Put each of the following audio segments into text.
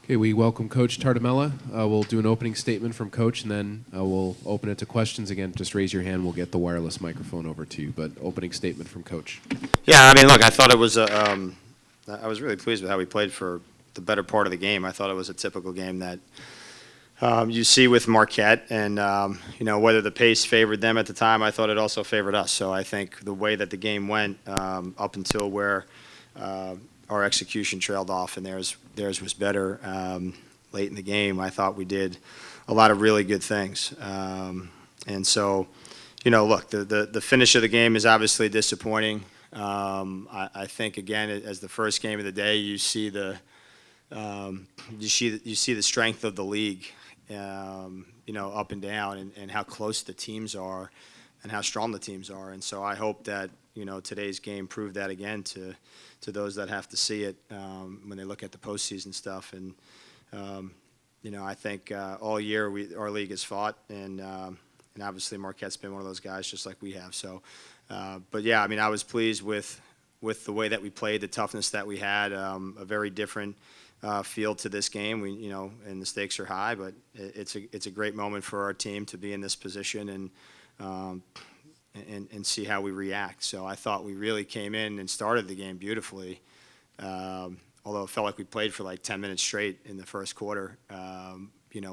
Okay, we welcome Coach Tartamella. We'll do an opening statement from Coach, and then we'll open it to questions. Again, just raise your hand. We'll get the wireless microphone over to you. But opening statement from Coach. Yeah, I mean, look, I thought it was I was really pleased with how we played for the better part of the game. I thought it was a typical game that you see with Marquette, and whether the pace favored them at the time, I thought it also favored us. So I think the way that the game went up until where our execution trailed off, and theirs was better late in the game. I thought we did a lot of really good things, and so look, the finish of the game is obviously disappointing. I think again, as the first game of the day, you see the strength of the league, up and down, and how close the teams are, and how strong the teams are. And so I hope that today's game proved that again to those that have to see it when they look at the postseason stuff. And I think all year our league has fought, and obviously Marquette's been one of those guys just like we have. So, but yeah, I mean, I was pleased with the way that we played, the toughness that we had, a very different feel to this game. And the stakes are high, but it's a great moment for our team to be in this position and see how we react. So I thought we really came in and started the game beautifully, although it felt like we played for like 10 minutes straight in the first quarter,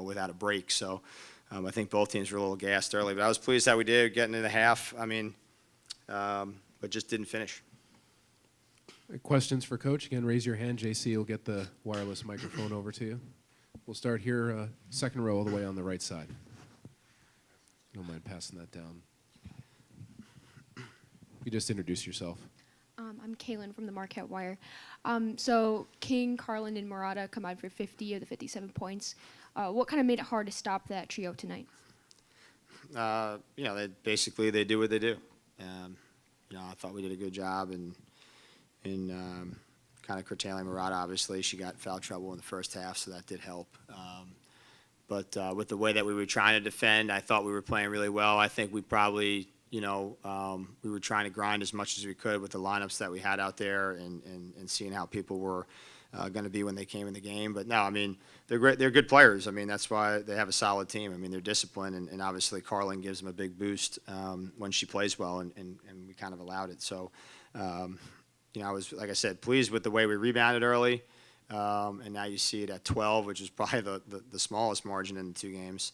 without a break. So I think both teams were a little gassed early, but I was pleased how we did getting into half. I mean, but just didn't finish. Questions for Coach? Again, raise your hand. JC will get the wireless microphone over to you. We'll start here, second row all the way on the right side. Don't mind passing that down. You just introduce yourself. I'm Kaylin from the Marquette Wire. So King, Carlin, and Marotta combined for 50 of the 57 points. What kind of made it hard to stop that trio tonight? They do what they do. I thought we did a good job in kind of curtailing Marotta. Obviously, she got foul trouble in the first half, so that did help. But with the way that we were trying to defend, I thought we were playing really well. I think we probably, we were trying to grind as much as we could with the lineups that we had out there and seeing how people were going to be when they came in the game. But no, I mean, they're great. They're good players. I mean, that's why they have a solid team. I mean, they're disciplined, and obviously Carlin gives them a big boost when she plays well, and we kind of allowed it. So, I was, like I said, pleased with the way we rebounded early, and now you see it at 12, which is probably the smallest margin in the two games.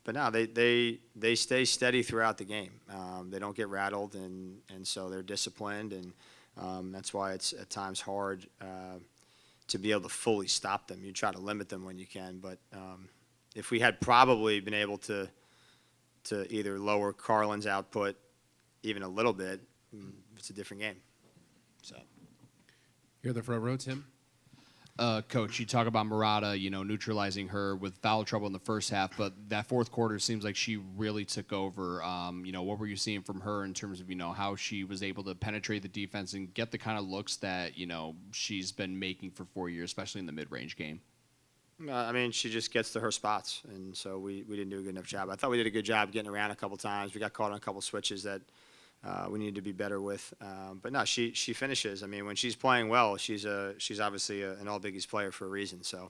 But no, they stay steady throughout the game. They don't get rattled, and so they're disciplined, and that's why it's at times hard to be able to fully stop them. You try to limit them when you can, but if we had probably been able to either lower Carlin's output even a little bit, it's a different game. So, Here in the front row, Tim. Coach, you talk about Marotta, neutralizing her with foul trouble in the first half, but that fourth quarter seems like she really took over. What were you seeing from her in terms of, how she was able to penetrate the defense and get the kind of looks that, she's been making for 4 years, especially in the mid-range game? I mean, she just gets to her spots, and so we didn't do a good enough job. I thought we did a good job getting around a couple times. We got caught on a couple switches that we need to be better with. But no, she finishes. I mean, when she's playing well, she's obviously an All Big East player for a reason. So,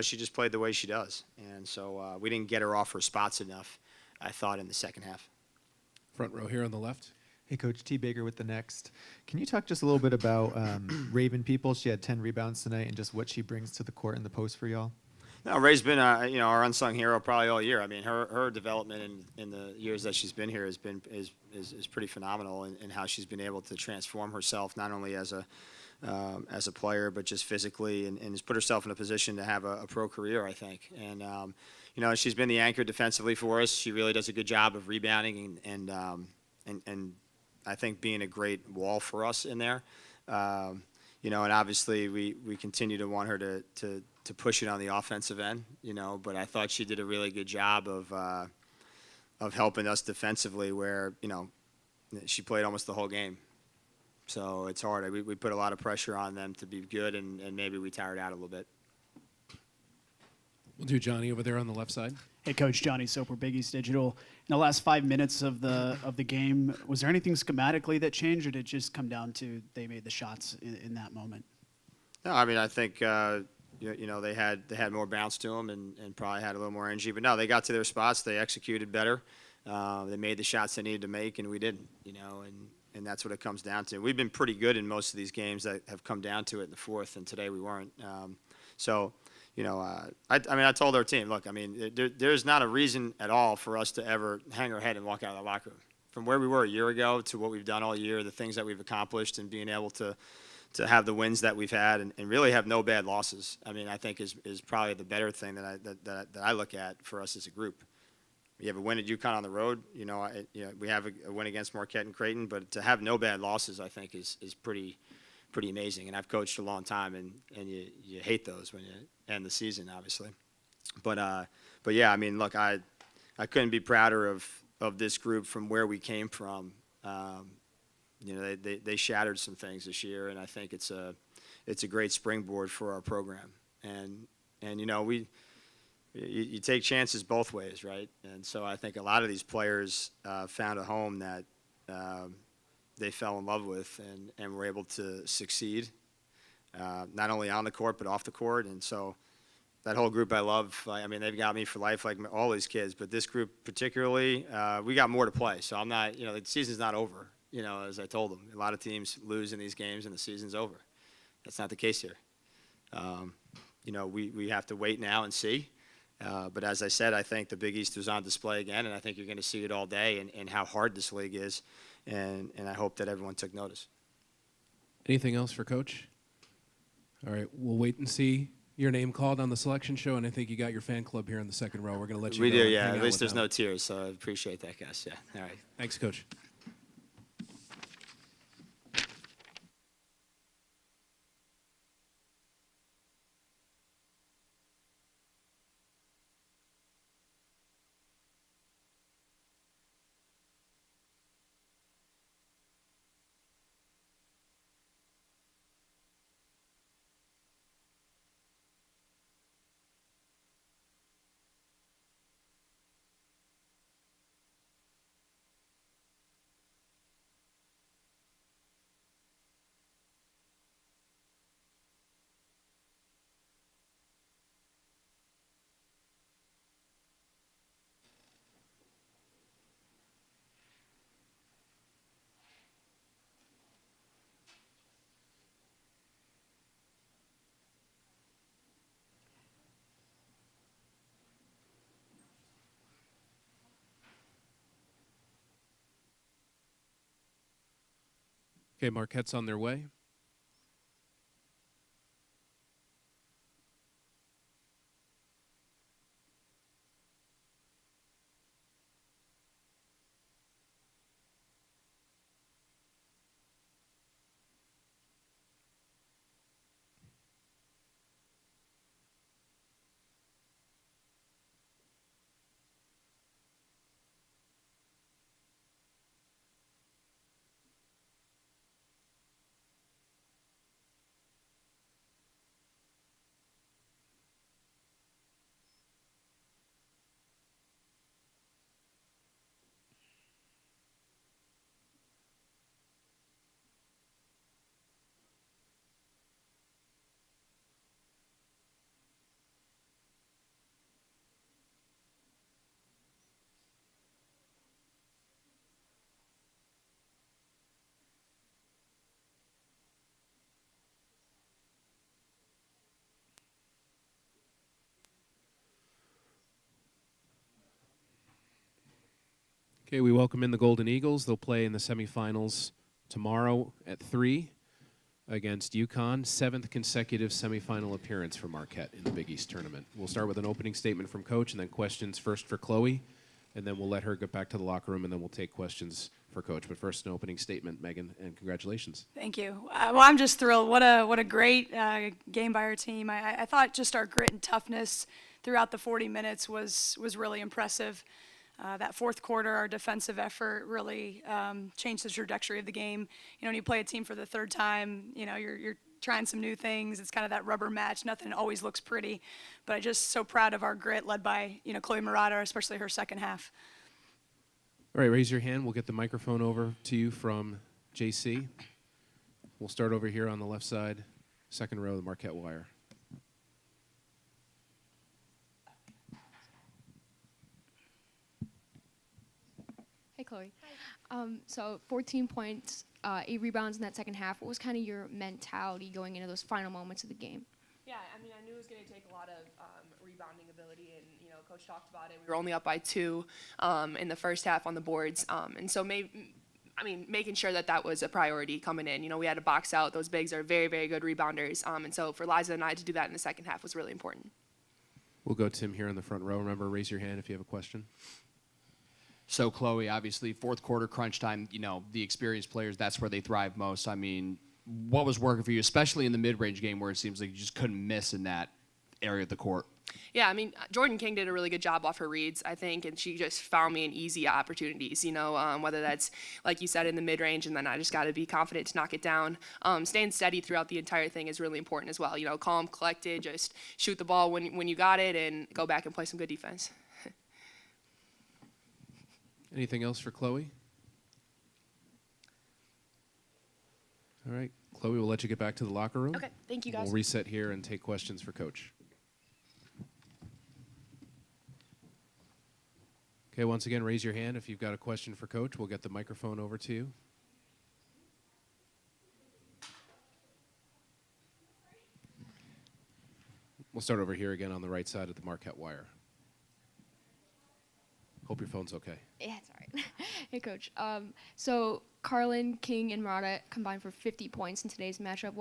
she just played the way she does. And so we didn't get her off her spots enough, I thought, in the second half. Front row here on the left. Hey, Coach T. Baker with the Next. Can you talk just a little bit about Raven People? She had 10 rebounds tonight, and just what she brings to the court in the post for y'all. No, Ray's been our unsung hero probably all year. I mean, her development in the years that she's been here is pretty phenomenal, in how she's been able to transform herself not only as a player but just physically, and has put herself in a position to have a pro career, I think. And she's been the anchor defensively for us. She really does a good job of rebounding and I think being a great wall for us in there. And obviously we continue to want her to push it on the offensive end, but I thought she did a really good job of helping us defensively where, she played almost the whole game. So it's hard. We put a lot of pressure on them to be good, and maybe we tired out a little bit. We'll do Johnny over there on the left side. Hey, Coach, Johnny Soper, Big East Digital. In the last 5 minutes of the game, was there anything schematically that changed, or did it just come down to they made the shots in that moment? No, I mean, I think, you know, they had more bounce to them and probably had a little more energy. But no, they got to their spots. They executed better. They made the shots they needed to make, and we didn't. You know, and that's what it comes down to. We've been pretty good in most of these games that have come down to it in the fourth, and today we weren't. So, you know, I mean, I told our team, look, I mean, there's not a reason at all for us to ever hang our head and walk out of the locker room. From where we were a year ago to what we've done all year, the things that we've accomplished, and being able to have the wins that we've had, and really have no bad losses, I mean, I think is probably the better thing that I look at for us as a group. You have a win at UConn on the road, you know, we have a win against Marquette and Creighton, but to have no bad losses, I think is pretty amazing. And I've coached a long time, and you hate those when you end the season, obviously. But yeah, I mean, look, I couldn't be prouder of this group from where we came from. You know, they shattered some things this year, and I think it's a great springboard for our program. And you know, you take chances both ways, right? And so I think a lot of these players found a home that they fell in love with and were able to succeed, not only on the court but off the court. And so that whole group I love. I mean, they've got me for life, like all these kids. But this group particularly, we got more to play. So I'm not, you know, the season's not over. You know, as I told them, a lot of teams lose in these games and the season's over. That's not the case here. You know, we have to wait now and see. But as I said, I think the Big East is on display again, and I think you're going to see it all day and how hard this league is. And I hope that everyone took notice. Anything else for Coach? All right, we'll wait and see your name called on the selection show, and I think you got your fan club here in the second row. We're going to let you We go do, and yeah. hang At out least with there's them. no tears, so I appreciate that, guys. Yeah, all right. Thanks, Coach. Okay, Marquette's on their way. Okay, we welcome in the Golden Eagles. They'll play in the semifinals tomorrow at 3 against UConn. 7th consecutive semifinal appearance for Marquette in the Big East tournament. We'll start with an opening statement from Coach and then questions first for Chloe, and then we'll let her get back to the locker room, and then we'll take questions for Coach. But first, an opening statement, Megan, and congratulations. Thank you. Well, I'm just thrilled. What a great game by our team. I thought just our grit and toughness throughout the 40 minutes was really impressive. That fourth quarter, our defensive effort really changed the trajectory of the game. You know, when you play a team for the third time, you know, you're trying some new things. It's kind of that rubber match. Nothing always looks pretty. But I'm just so proud of our grit led by, you know, Chloe Marotta, especially her second half. All right, raise your hand. We'll get the microphone over to you from JC. We'll start over here on the left side, second row, the Marquette wire. Chloe. So 14 points, 8 rebounds in that second half. What was kind of your mentality going into those final moments of the game? Yeah, I mean, I knew it was going to take a lot of rebounding ability, and Coach talked about it. We were only up by 2 in the first half on the boards, and so making sure that was a priority coming in. We had to box out. Those bigs are very, very good rebounders, and so for Liza and I to do that in the second half was really important. We'll go Tim here in the front row. Remember, raise your hand if you have a question. So Chloe, obviously, fourth quarter crunch time, the experienced players, that's where they thrive most. I mean, what was working for you, especially in the mid-range game where it seems like you just couldn't miss in that area of the court? Yeah, I mean, Jordan King did a really good job off her reads, I think, and she just found me in easy opportunities, whether that's, like you said, in the mid-range, and then I just got to be confident to knock it down. Staying steady throughout the entire thing is really important as well. Calm, collected, just shoot the ball when you got it and go back and play some good defense. Anything else for Chloe? All right, Chloe, we'll let you get back to the locker room. Okay, thank you guys. We'll reset here and take questions for Coach. Okay, once again, raise your hand if you've got a question for Coach. We'll get the microphone over to you. We'll start over here again on the right side of the Marquette wire. Hope your phone's okay. Yeah, it's all right. Hey, Coach. So Carlin, King, and Marotta combined for 50 points in today's matchup.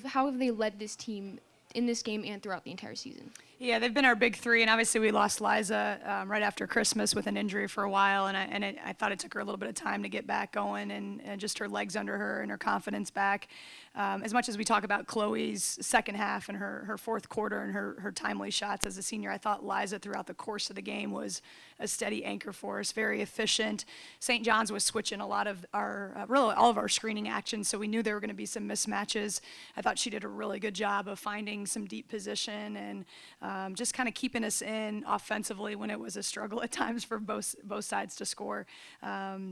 How have they led this team in this game and throughout the entire season? Yeah, they've been our big 3, and obviously we lost Liza right after Christmas with an injury for a while, and I thought it took her a little bit of time to get back going and just her legs under her and her confidence back. As much as we talk about Chloe's second half and her fourth quarter and her timely shots as a senior, I thought Liza throughout the course of the game was a steady anchor for us, very efficient. St. John's was switching a lot of our, really all of our screening actions, so we knew there were going to be some mismatches. I thought she did a really good job of finding some deep position and just kind of keeping us in offensively when it was a struggle at times for both sides to score.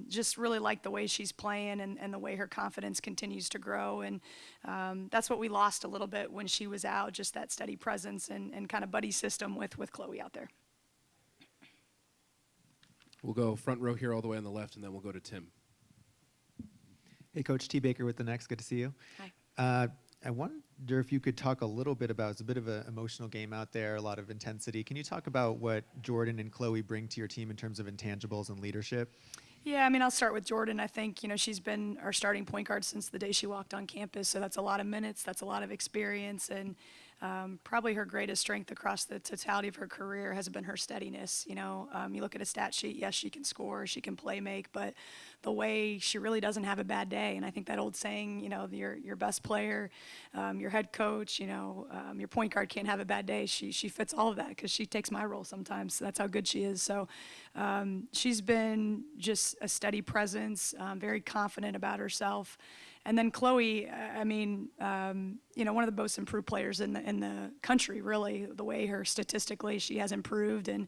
Just really like the way she's playing and the way her confidence continues to grow. And that's what we lost a little bit when she was out, just that steady presence and kind of buddy system with Chloe out there. We'll go front row here all the way on the left, and then we'll go to Tim. Hey, Coach T. Baker with the Next. Good to see you. Hi. I wonder if you could talk a little bit about, it's a bit of an emotional game out there, a lot of intensity. Can you talk about what Jordan and Chloe bring to your team in terms of intangibles and leadership? Yeah, I mean, I'll start with Jordan. I think, she's been our starting point guard since the day she walked on campus, so that's a lot of minutes, that's a lot of experience, and probably her greatest strength across the totality of her career has been her steadiness. You look at a stat sheet, yes, she can score, she can play make, but the way she really doesn't have a bad day. And I think that old saying, your best player, your head coach, your point guard can't have a bad day. She fits all of that because she takes my role sometimes. So that's how good she is. So she's been just a steady presence, very confident about herself. And then Chloe, one of the most improved players in the country, really, the way her statistically she has improved. And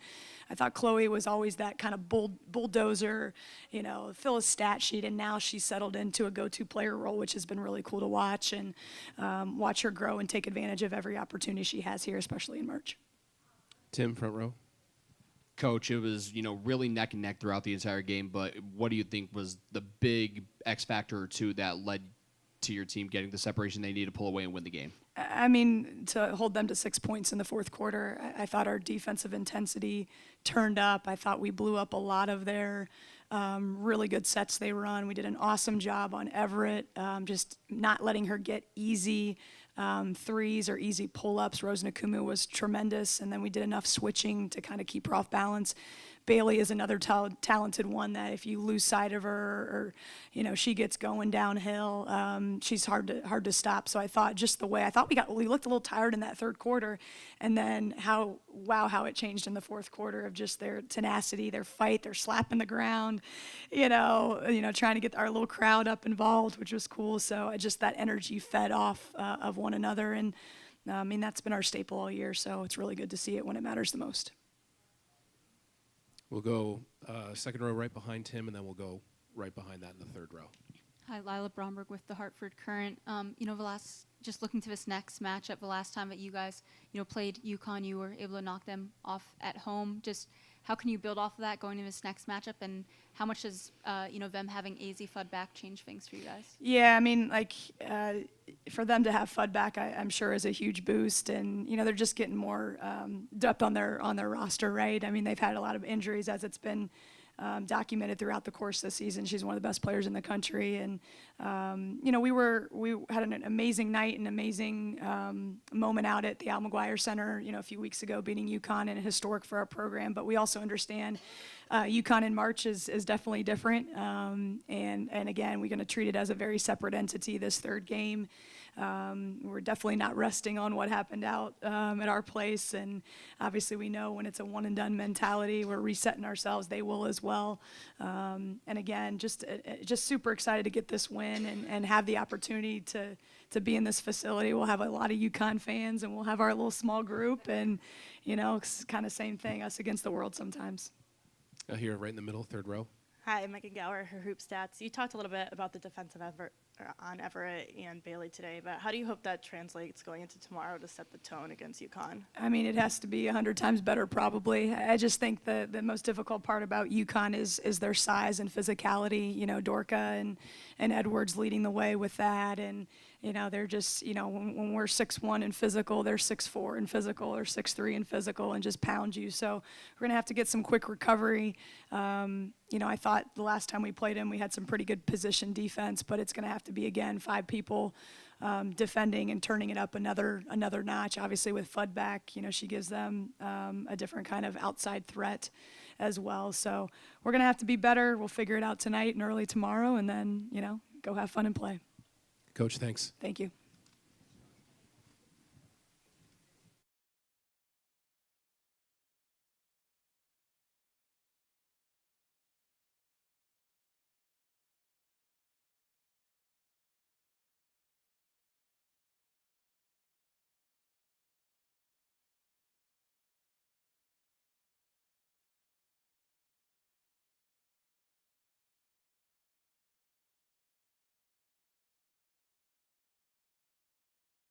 I thought Chloe was always that kind of bulldozer, fill a stat sheet, and now she's settled into a go-to player role, which has been really cool to watch and watch her grow and take advantage of every opportunity she has here, especially in March. Tim, front row. Coach, it was, really neck and neck throughout the entire game, but what do you think was the big X factor or two that led to your team getting the separation they needed to pull away and win the game? I mean, to hold them to 6 points in the fourth quarter, I thought our defensive intensity turned up. I thought we blew up a lot of their really good sets they run. We did an awesome job on Everett, just not letting her get easy threes or easy pull-ups. Rose Nakumu was tremendous, and then we did enough switching to kind of keep her off balance. Bailey is another talented one that if you lose sight of her or she gets going downhill, she's hard to stop. So I thought just the way we looked a little tired in that third quarter, and then how it changed in the fourth quarter of just their tenacity, their fight, their slapping the ground, trying to get our little crowd up involved, which was cool. So just that energy fed off of one another, and that's been our staple all year. So it's really good to see it when it matters the most. We'll go second row right behind Tim, and then we'll go right behind that in the third row. Hi, Lila Bromberg with the Hartford Current. Just looking to this next matchup, the last time that you guys, played UConn, you were able to knock them off at home. Just how can you build off of that going into this next matchup, and how much does, them having AZ Fudd back change things for you guys? Yeah, I mean, for them to have Fudd back, I'm sure is a huge boost, and they're just getting more depth on their roster, right? I mean, they've had a lot of injuries as it's been documented throughout the course of the season. She's one of the best players in the country, and we had an amazing night, an amazing moment out at the Al McGuire Center, a few weeks ago, beating UConn, and historic for our program. But we also understand UConn in March is definitely different, and again, we're going to treat it as a very separate entity this third game. We're definitely not resting on what happened out at our place, and obviously we know when it's a one and done mentality, we're resetting ourselves. They will as well. And again, just super excited to get this win and have the opportunity to be in this facility. We'll have a lot of UConn fans, and we'll have our little small group, and it's kind of same thing, us against the world sometimes. Here, right in the middle, third row. Hi, Megan Gower, her Hoop Stats. You talked a little bit about the defensive effort on Everett and Bailey today, but how do you hope that translates going into tomorrow to set the tone against UConn? I mean, it has to be 100 times better, probably. I just think the most difficult part about UConn is their size and physicality. Dorka and Edwards leading the way with that, and they're just, when we're 6'1" and physical, they're 6'4" and physical, or 6'3" and physical, and just pound you. So we're gonna have to get some quick recovery. I thought the last time we played him, we had some pretty good position defense, but it's gonna have to be, again, 5 people defending and turning it up another notch. Obviously with Fudd back, she gives them a different kind of outside threat as well. So we're gonna have to be better. We'll figure it out tonight and early tomorrow, and then, go have fun and play. Coach, thanks. Thank you.